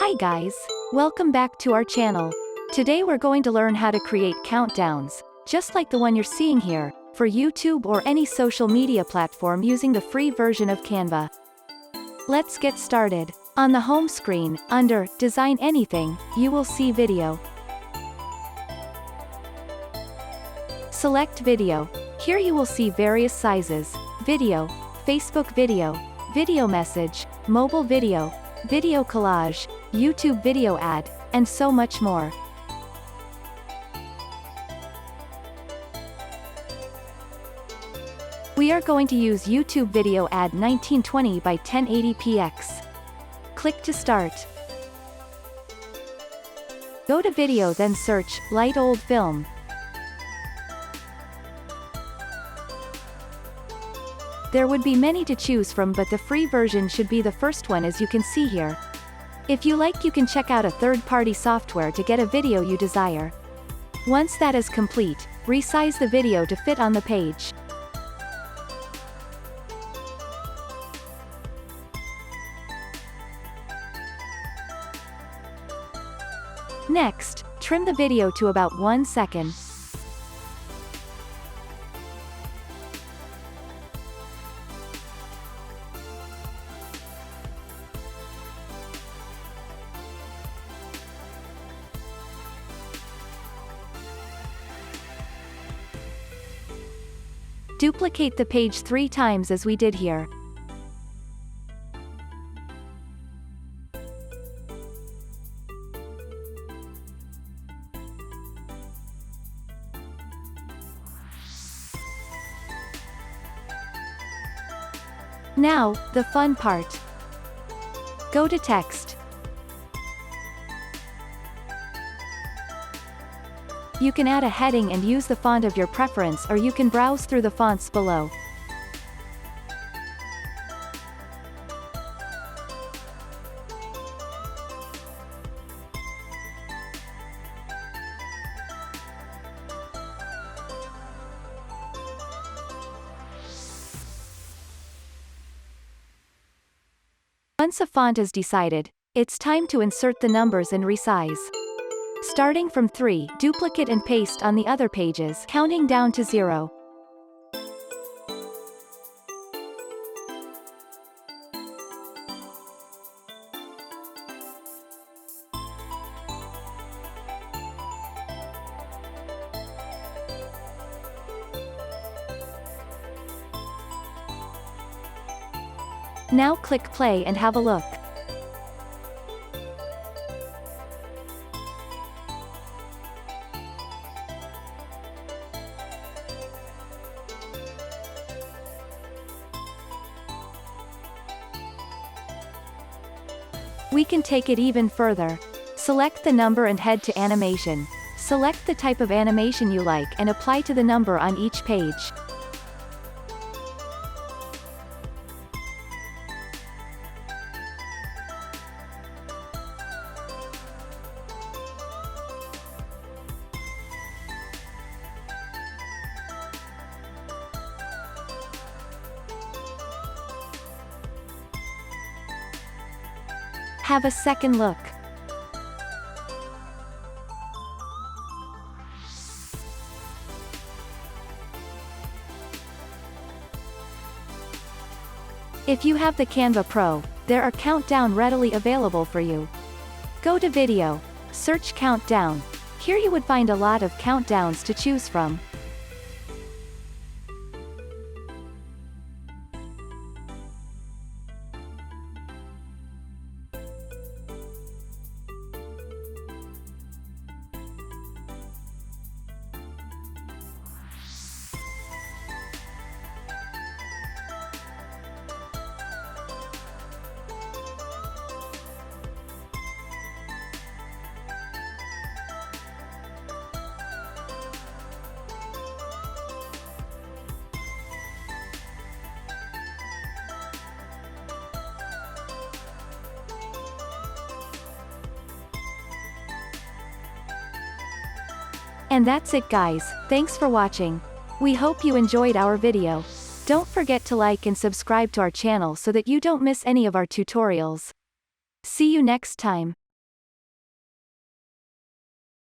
Hi guys! Welcome back to our channel. Today we're going to learn how to create countdowns, just like the one you're seeing here, for YouTube or any social media platform using the free version of Canva. Let's get started. On the home screen, under Design Anything, you will see Video. Select Video. Here you will see various sizes: video, Facebook video, video message, mobile video, video collage, YouTube video ad, and so much more. We are going to use YouTube video ad 1920 by 1080px. Click to start. Go to video, then search light old film. There would be many to choose from, but the free version should be the first one, as you can see here. If you like, you can check out a third-party software to get a video you desire. Once that is complete, resize the video to fit on the page. Next, trim the video to about 1 second. Duplicate the page 3 times as we did here. Now, the fun part. Go to Text. You can add a heading and use the font of your preference, or you can browse through the fonts below. Once a font is decided, it's time to insert the numbers and resize. Starting from 3, duplicate and paste on the other pages, counting down to 0. Now click play and have a look. We can take it even further. Select the number and head to Animation. Select the type of animation you like and apply to the number on each page. Have a second look. If you have the Canva Pro, there are countdown readily available for you. Go to Video, search Countdown. Here you would find a lot of countdowns to choose from. And that's it guys, thanks for watching. We hope you enjoyed our video. Don't forget to like and subscribe to our channel so that you don't miss any of our tutorials. See you next time.